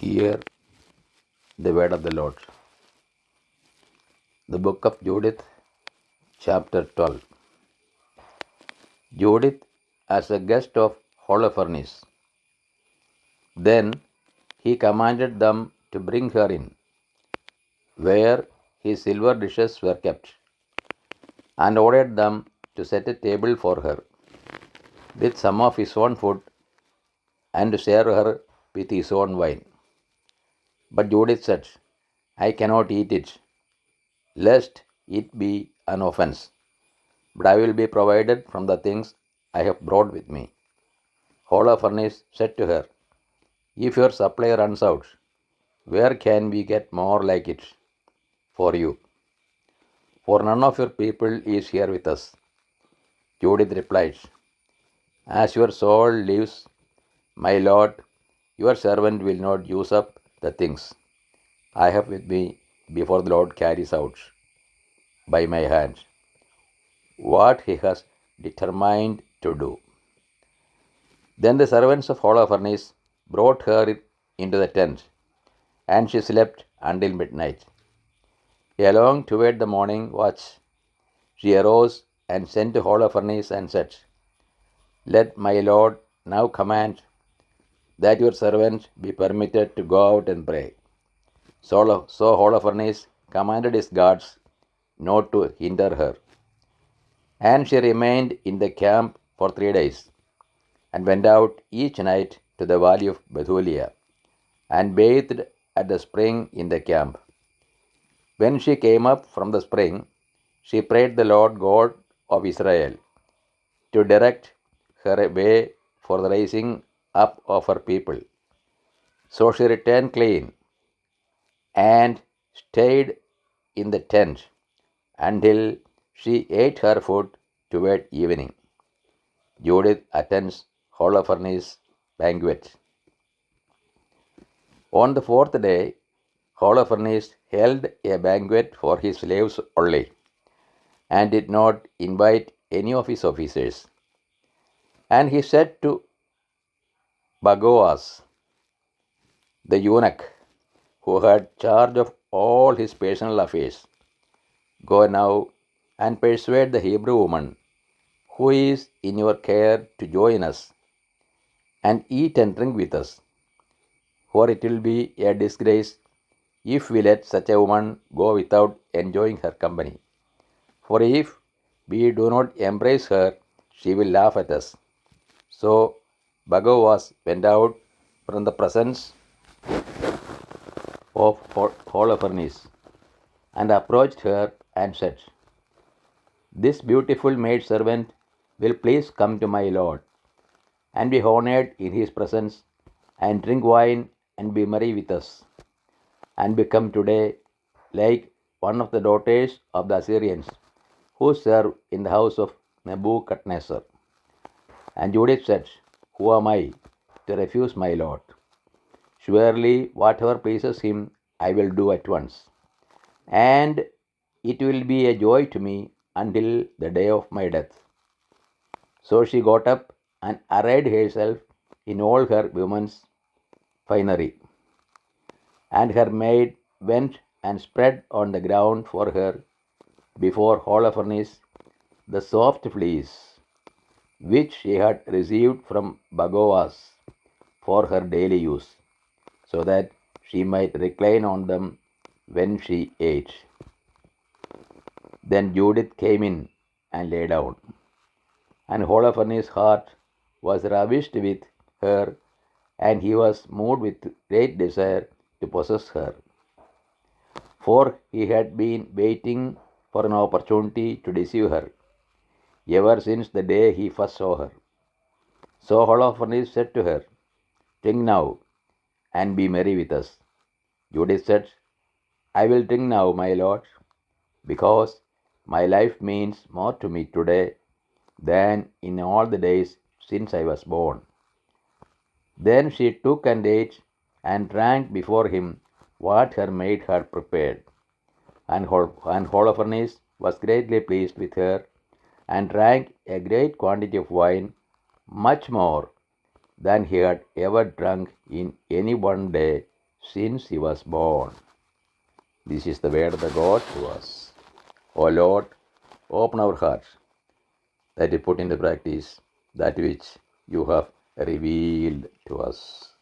Hear the word of the Lord. The book of Judith, chapter 12. Judith as a guest of Holofernes. Then he commanded them to bring her in, where his silver dishes were kept, and ordered them to set a table for her, with some of his own food, and to share her with his own wine. But Judith said, I cannot eat it, lest it be an offense. But I will be provided from the things I have brought with me. Holofernes said to her, If your supply runs out, where can we get more like it for you? For none of your people is here with us. Judith replied, As your soul lives, my lord, your servant will not use up the things I have with me before the Lord carries out by my hand what he has determined to do. Then the servants of Holofernes brought her into the tent, and she slept until midnight. Along toward the morning watch, she arose and sent to Holofernes and said, Let my lord now command that your servant be permitted to go out and pray. So Holofernes commanded his guards not to hinder her. And she remained in the camp for 3 days, and went out each night to the valley of Bethulia, and bathed at the spring in the camp. When she came up from the spring, she prayed the Lord God of Israel to direct her way for the raising up of her people. So she returned clean, and stayed in the tent until she ate her food toward evening. Judith attends Holofernes' banquet. On the 4th day, Holofernes held a banquet for his slaves only, and did not invite any of his officers. And he said to Bagoas, the eunuch, who had charge of all his personal affairs, Go now and persuade the Hebrew woman who is in your care to join us, and eat and drink with us. For it will be a disgrace if we let such a woman go without enjoying her company. For if we do not embrace her, she will laugh at us. So Bagoas went out from the presence of Holofernes, and approached her and said, This beautiful maidservant will please come to my lord, and be honored in his presence, and drink wine, and be merry with us, and become today like one of the daughters of the Assyrians, who serve in the house of Nebuchadnezzar. And Judith said, Who am I to refuse my lord? Surely whatever pleases him I will do at once, and it will be a joy to me until the day of my death. So she got up and arrayed herself in all her woman's finery. And her maid went and spread on the ground for her before Holofernes the soft fleece which she had received from Bagoas for her daily use, so that she might recline on them when she ate. Then Judith came in and lay down, and Holofernes' heart was ravished with her, and he was moved with great desire to possess her. For he had been waiting for an opportunity to deceive her, ever since the day he first saw her. So Holofernes said to her, Drink now, and be merry with us. Judith said, I will drink now, my lord, because my life means more to me today than in all the days since I was born. Then she took and ate and drank before him what her maid had prepared. And Holofernes was greatly pleased with her, and drank a great quantity of wine, much more than he had ever drunk in any one day since he was born. This is the word of the God to us. O Lord, open our hearts that we put into practice that which you have revealed to us.